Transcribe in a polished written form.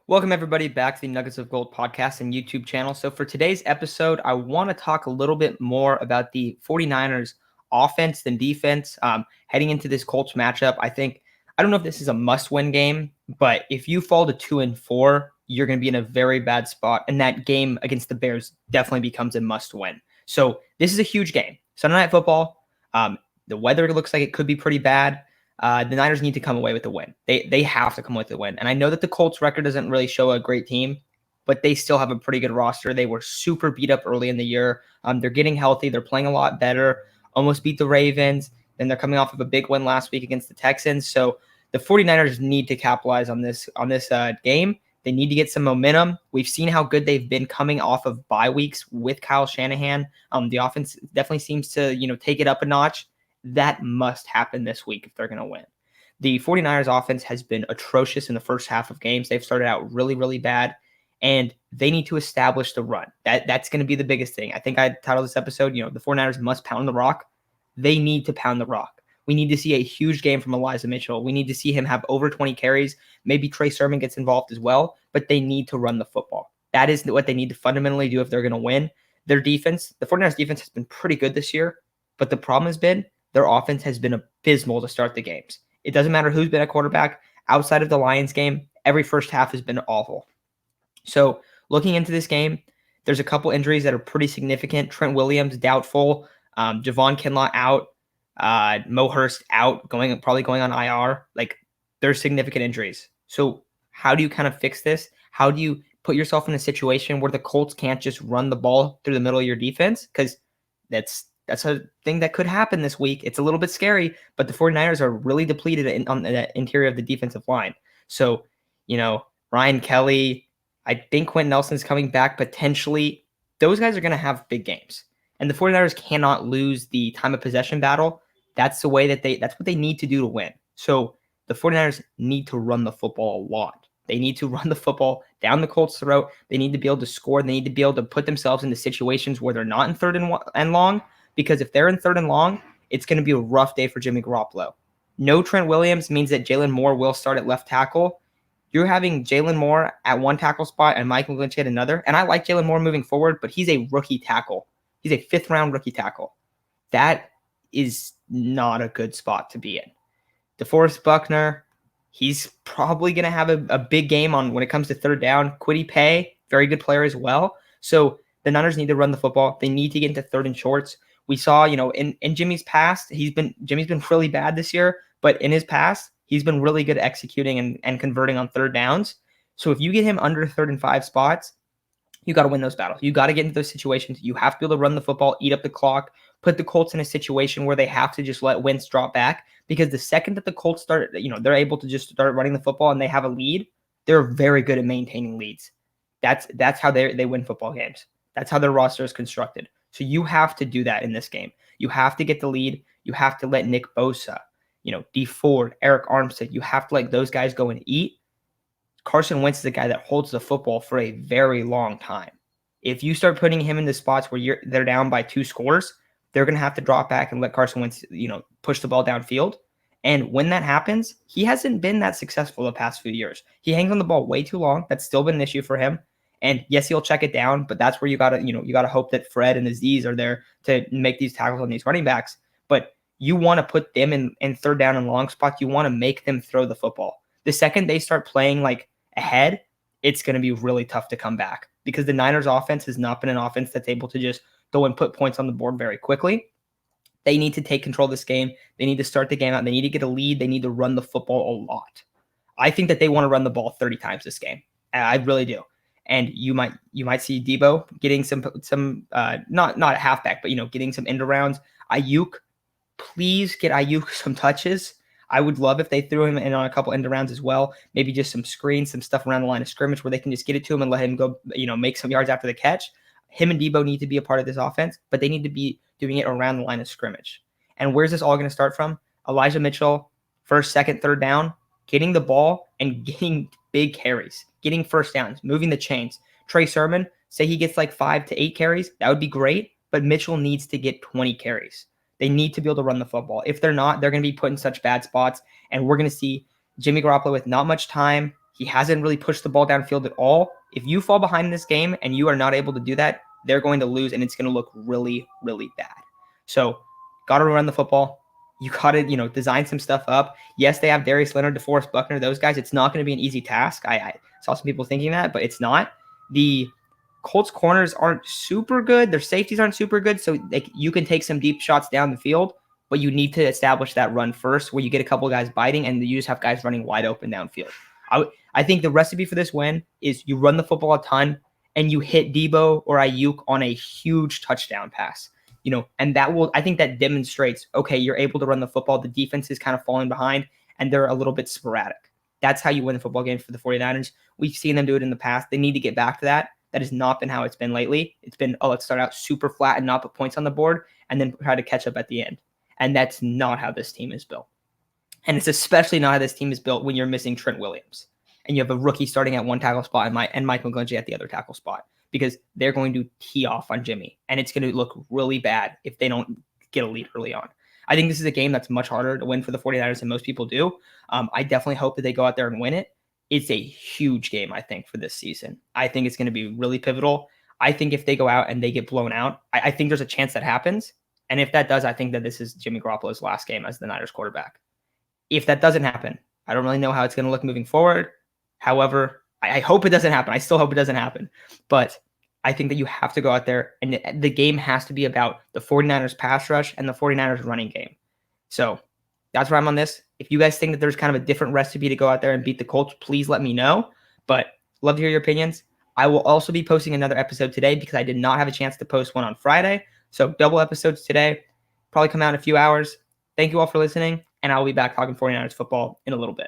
Welcome, everybody, back to the Nuggets of Gold podcast and YouTube channel. So for today's episode, I want to talk a little bit more about the 49ers offense than defense. Heading into this Colts matchup, I don't know if this is a must-win game, but if you fall to 2-4, you're going to be in a very bad spot, and that game against the Bears definitely becomes a must-win. So this is a huge game. Sunday Night Football. The weather looks like it could be pretty bad. The Niners need to come away with the win. They have to come away with the win. And I know that the Colts record doesn't really show a great team, but they still have a pretty good roster. They were super beat up early in the year. They're getting healthy. They're playing a lot better. Almost beat the Ravens. Then they're coming off of a big win last week against the Texans. So the 49ers need to capitalize on this game. They need to get some momentum. We've seen how good they've been coming off of bye weeks with Kyle Shanahan. The offense definitely seems to take it up a notch. That must happen this week if they're going to win. The 49ers offense has been atrocious in the first half of games. They've started out really, really bad, and they need to establish the run. That's going to be the biggest thing. I think I titled this episode, the 49ers must pound the rock. They need to pound the rock. We need to see a huge game from Elijah Mitchell. We need to see him have over 20 carries. Maybe Trey Sermon gets involved as well, but they need to run the football. That is what they need to fundamentally do if they're going to win. Their defense, the 49ers defense has been pretty good this year, but the problem has been their offense has been abysmal to start the games. It doesn't matter who's been at quarterback. Outside of the Lions game, every first half has been awful. So looking into this game, there's a couple injuries that are pretty significant. Trent Williams, doubtful. Javon Kinlaw out. Mo Hurst out, probably going on IR. There's significant injuries. So how do you kind of fix this? How do you put yourself in a situation where the Colts can't just run the ball through the middle of your defense? Because that's a thing that could happen this week. It's a little bit scary, but the 49ers are really depleted on the interior of the defensive line. So, Ryan Kelly, I think Quentin Nelson's coming back potentially. Those guys are going to have big games. And the 49ers cannot lose the time of possession battle. That's the way that's what they need to do to win. So the 49ers need to run the football a lot. They need to run the football down the Colts' throat. They need to be able to score. They need to be able to put themselves into situations where they're not in third and long. Because if they're in third and long, it's going to be a rough day for Jimmy Garoppolo. No Trent Williams means that Jalen Moore will start at left tackle. You're having Jalen Moore at one tackle spot and Mike McGlinchey at another. And I like Jalen Moore moving forward, but he's a rookie tackle. He's a fifth-round rookie tackle. That is not a good spot to be in. DeForest Buckner, he's probably going to have a big game when it comes to third down. Kwity Paye, very good player as well. So the Niners need to run the football. They need to get into third and shorts. We saw, in Jimmy's past, Jimmy's been really bad this year, but in his past, he's been really good at executing and converting on third downs. So if you get him under 3rd and 5 spots, you got to win those battles. You got to get into those situations. You have to be able to run the football, eat up the clock, put the Colts in a situation where they have to just let Wentz drop back, because the second that the Colts start, they're able to just start running the football and they have a lead, they're very good at maintaining leads. That's how they win football games. That's how their roster is constructed. So you have to do that in this game. You have to get the lead. You have to let Nick Bosa, Dee Ford, Eric Armstead, you have to let those guys go and eat. Carson Wentz is a guy that holds the football for a very long time. If you start putting him in the spots where they're down by 2 scores, they're going to have to drop back and let Carson Wentz, push the ball downfield. And when that happens, he hasn't been that successful the past few years. He hangs on the ball way too long. That's still been an issue for him. And yes, he'll check it down, but that's where you gotta hope that Fred and Aziz are there to make these tackles on these running backs. But you want to put them in third down and long spots. You want to make them throw the football. The second they start playing ahead, it's going to be really tough to come back, because the Niners offense has not been an offense that's able to just go and put points on the board very quickly. They need to take control of this game. They need to start the game out. They need to get a lead. They need to run the football a lot. I think that they want to run the ball 30 times this game. I really do. And you might see Debo getting some not a halfback, but getting some end arounds. Ayuk, please get Ayuk some touches. I would love if they threw him in on a couple end arounds as well. Maybe just some screens, some stuff around the line of scrimmage where they can just get it to him and let him go, make some yards after the catch. Him and Debo need to be a part of this offense, but they need to be doing it around the line of scrimmage. And where's this all going to start from? Elijah Mitchell, first, second, third down, getting the ball and getting big carries, getting first downs, moving the chains. Trey Sermon, say he gets 5 to 8 carries, that would be great, but Mitchell needs to get 20 carries. They need to be able to run the football. If they're not, they're going to be put in such bad spots, and we're going to see Jimmy Garoppolo with not much time. He hasn't really pushed the ball downfield at all. If you fall behind in this game and you are not able to do that, they're going to lose, and it's going to look really, really bad. So, got to run the football. You got to, design some stuff up. Yes, they have Darius Leonard, DeForest Buckner, those guys. It's not going to be an easy task. I saw some people thinking that, but it's not. The Colts corners aren't super good. Their safeties aren't super good. So you can take some deep shots down the field, but you need to establish that run first where you get a couple guys biting and you just have guys running wide open downfield. I think the recipe for this win is you run the football a ton and you hit Debo or Ayuk on a huge touchdown pass. And I think that demonstrates, okay, you're able to run the football. The defense is kind of falling behind and they're a little bit sporadic. That's how you win the football game for the 49ers. We've seen them do it in the past. They need to get back to that. That has not been how it's been lately. It's been, let's start out super flat and not put points on the board and then try to catch up at the end. And that's not how this team is built. And it's especially not how this team is built when you're missing Trent Williams and you have a rookie starting at one tackle spot and Mike McGlinchey at the other tackle spot, because they're going to tee off on Jimmy, and it's going to look really bad if they don't get a lead early on. I think this is a game that's much harder to win for the 49ers than most people do. I definitely hope that they go out there and win it. It's a huge game, I think, for this season. I think it's going to be really pivotal. I think if they go out and they get blown out, I think there's a chance that happens. And if that does, I think that this is Jimmy Garoppolo's last game as the Niners quarterback. If that doesn't happen, I don't really know how it's going to look moving forward. However, I hope it doesn't happen. I still hope it doesn't happen. But I think that you have to go out there, and the game has to be about the 49ers pass rush and the 49ers running game. So that's where I'm on this. If you guys think that there's kind of a different recipe to go out there and beat the Colts, please let me know. But love to hear your opinions. I will also be posting another episode today because I did not have a chance to post one on Friday. So double episodes today, probably come out in a few hours. Thank you all for listening, and I'll be back talking 49ers football in a little bit.